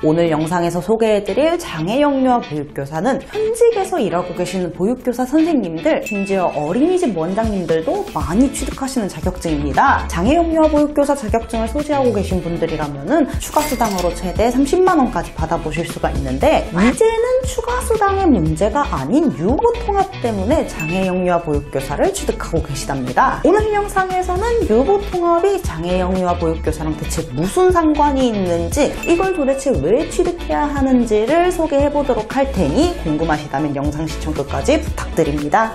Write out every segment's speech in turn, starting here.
오늘 영상에서 소개해드릴 장애영유아 보육교사는 현직에서 일하고 계시는 보육교사 선생님들, 심지어 어린이집 원장님들도 많이 취득하시는 자격증입니다. 장애영유아 보육교사 자격증을 소지하고 계신 분들이라면 추가수당으로 최대 30만원까지 받아보실 수가 있는데, 이제는 추가수당의 문제가 아닌 유보통합 때문에 장애영유아 보육교사를 취득하고 계시답니다. 오늘 영상에서는 유보통합이 장애영유아 보육교사랑 대체 무슨 상관이 있는지, 이걸 도대체 왜 취득해야 하는지를 소개해보도록 할 테니 궁금하시다면 영상 시청 끝까지 부탁드립니다.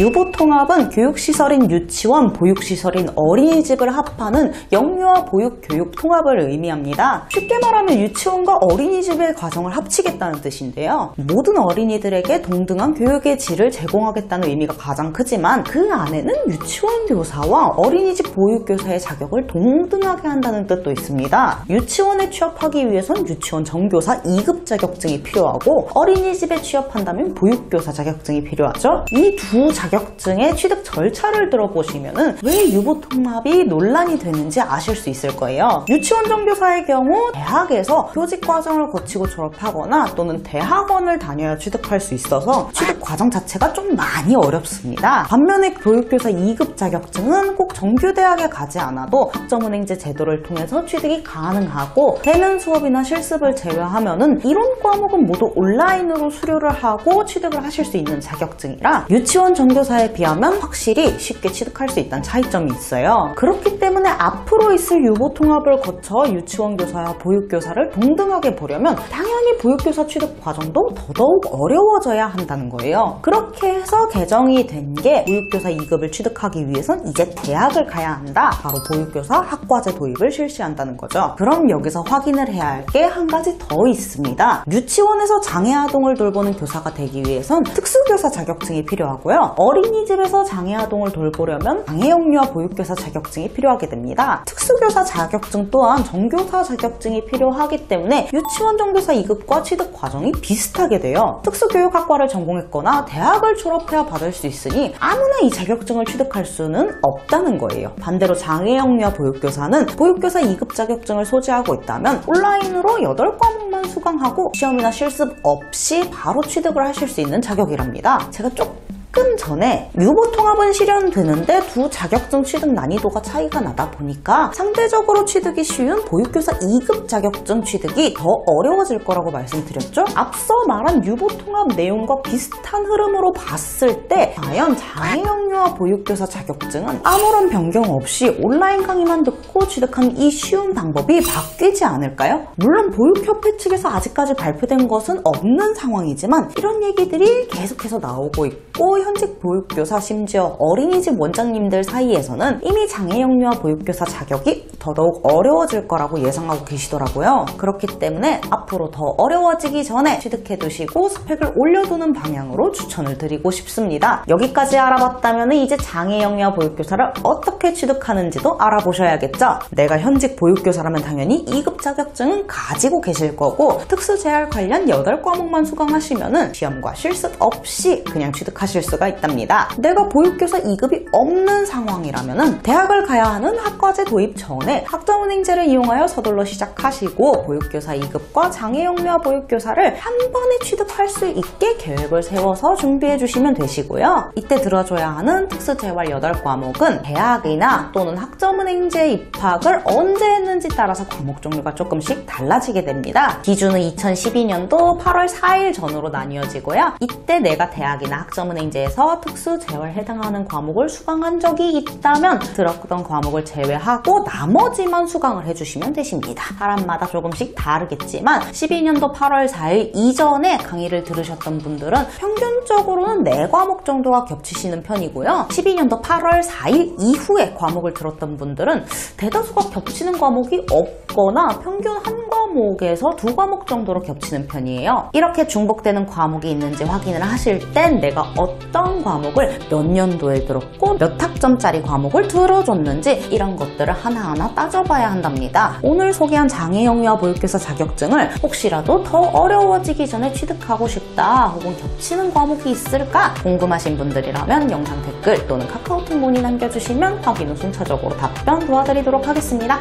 유보통합은 교육시설인 유치원, 보육시설인 어린이집을 합하는 영유아 보육교육 통합을 의미합니다. 쉽게 말하면 유치원과 어린이집의 과정을 합치겠다는 뜻인데요. 모든 어린이들에게 동등한 교육의 질을 제공하겠다는 의미가 가장 크지만, 그 안에는 유치원 교사와 어린이집 보육교사의 자격을 동등하게 한다는 뜻도 있습니다. 유치원에 취업하기 위해선 유치원 정교사 2급 자격증이 필요하고, 어린이집에 취업한다면 보육교사 자격증이 필요하죠. 이 두 자격증의 취득 절차를 들어보시면은 왜 유보통합이 논란이 되는지 아실 수 있을 거예요. 유치원 정교사의 경우 대학에서 교직 과정을 거치고 졸업하거나 또는 대학원을 다녀야 취득할 수 있어서 취득 과정 자체가 좀 많이 어렵습니다. 반면에 보육교사 2급 자격증은 꼭 정규대학에 가지 않아도 학점은행제 제도를 통해서 취득이 가능하고, 대면 수업이나 실습을 제외하면은 이론 과목은 모두 온라인으로 수료를 하고 취득을 하실 수 있는 자격증이라 유치원 정교사에 비하면 확실히 쉽게 취득할 수 있다는 차이점이 있어요. 그렇기 때문에 앞으로 있을 유보통합을 거쳐 유치원 교사와 보육교사를 동등하게 보려면 당연히 보육교사 취득 과정도 더더욱 어려워져야 한다는 거예요. 그렇게 해서 개정이 된 게, 보육교사 2급을 취득하기 위해선 이제 대학을 가야 한다, 바로 보육교사 학과제 도입을 실시한다는 거죠. 그럼 여기서 확인을 해야 할 게 한 가지 더 있습니다. 유치원에서 장애아동을 돌보는 교사가 되기 위해선 특수교사 자격증이 필요하고요. 어린이집에서 장애아동을 돌보려면 장애영유아 보육교사 자격증이 필요하게 됩니다. 특수교사 자격증 또한 정교사 자격증이 필요하기 때문에 유치원 정교사 2급과 취득 과정이 비슷하게 돼요. 특수교육학과를 전공했거나 대학을 졸업해야 받을 수 있으니 아무나 이 자격증을 취득할 수는 없다는 거예요. 반대로 장애영유아 보육교사는 보육교사 2급 자격증을 소지하고 있다면 온라인으로 8과목만 수강하고 시험이나 실습 없이 바로 취득을 하실 수 있는 자격이랍니다. 제가 조금 전에 유보통합은 실현되는데 두 자격증 취득 난이도가 차이가 나다 보니까 상대적으로 취득이 쉬운 보육교사 2급 자격증 취득이 더 어려워질 거라고 말씀드렸죠? 앞서 말한 유보통합 내용과 비슷한 흐름으로 봤을 때 과연 장애영유아 보육교사 자격증은 아무런 변경 없이 온라인 강의만 듣고 취득하는 이 쉬운 방법이 바뀌지 않을까요? 물론 보육협회 측에서 아직까지 발표된 것은 없는 상황이지만 이런 얘기들이 계속해서 나오고 있고, 현직 보육교사, 심지어 어린이집 원장님들 사이에서는 이미 장애영유아 보육교사 자격이 더더욱 어려워질 거라고 예상하고 계시더라고요. 그렇기 때문에 앞으로 더 어려워지기 전에 취득해두시고 스펙을 올려두는 방향으로 추천을 드리고 싶습니다. 여기까지 알아봤다면 이제 장애영유아 보육교사를 어떻게 취득하는지도 알아보셔야겠죠? 내가 현직 보육교사라면 당연히 2급 자격증은 가지고 계실 거고, 특수재활 관련 8과목만 수강하시면 시험과 실습 없이 그냥 취득하실 수가 있답니다. 내가 보육교사 2급이 없는 상황이라면 대학을 가야 하는 학과제 도입 전에 학점은행제를 이용하여 서둘러 시작하시고 보육교사 2급과 장애영유아 보육교사를 한 번에 취득할 수 있게 계획을 세워서 준비해 주시면 되시고요. 이때 들어줘야 하는 특수재활 8과목은 대학이나 또는 학점은행제 입학을 언제 했는지 따라서 과목 종류가 조금씩 달라지게 됩니다. 기준은 2012년도 8월 4일 전후로 나뉘어지고요. 이때 내가 대학이나 학점은행제에서 특수재활에 해당하는 과목을 수강한 적이 있다면 들었던 과목을 제외하고 나머지만 수강을 해주시면 되십니다. 사람마다 조금씩 다르겠지만 12년도 8월 4일 이전에 강의를 들으셨던 분들은 평균적으로는 4과목 정도가 겹치시는 편이고요. 12년도 8월 4일 이후에 과목을 들었던 분들은 대다수가 겹치는 과목이 없거나 평균 한 과목에서 2과목 정도로 겹치는 편이에요. 이렇게 중복되는 과목이 있는지 확인을 하실 땐 내가 어떤 과목을 몇 년도에 들었고 몇 학점짜리 과목을 들어줬는지 이런 것들을 하나하나 따져봐야 한답니다. 오늘 소개한 장애 영유아 보육교사 자격증을 혹시라도 더 어려워지기 전에 취득하고 싶다 혹은 겹치는 과목이 있을까 궁금하신 분들이라면 영상 댓글 또는 카카오톡 문의 남겨주시면 확인 후 순차적으로 답변 도와드리도록 하겠습니다.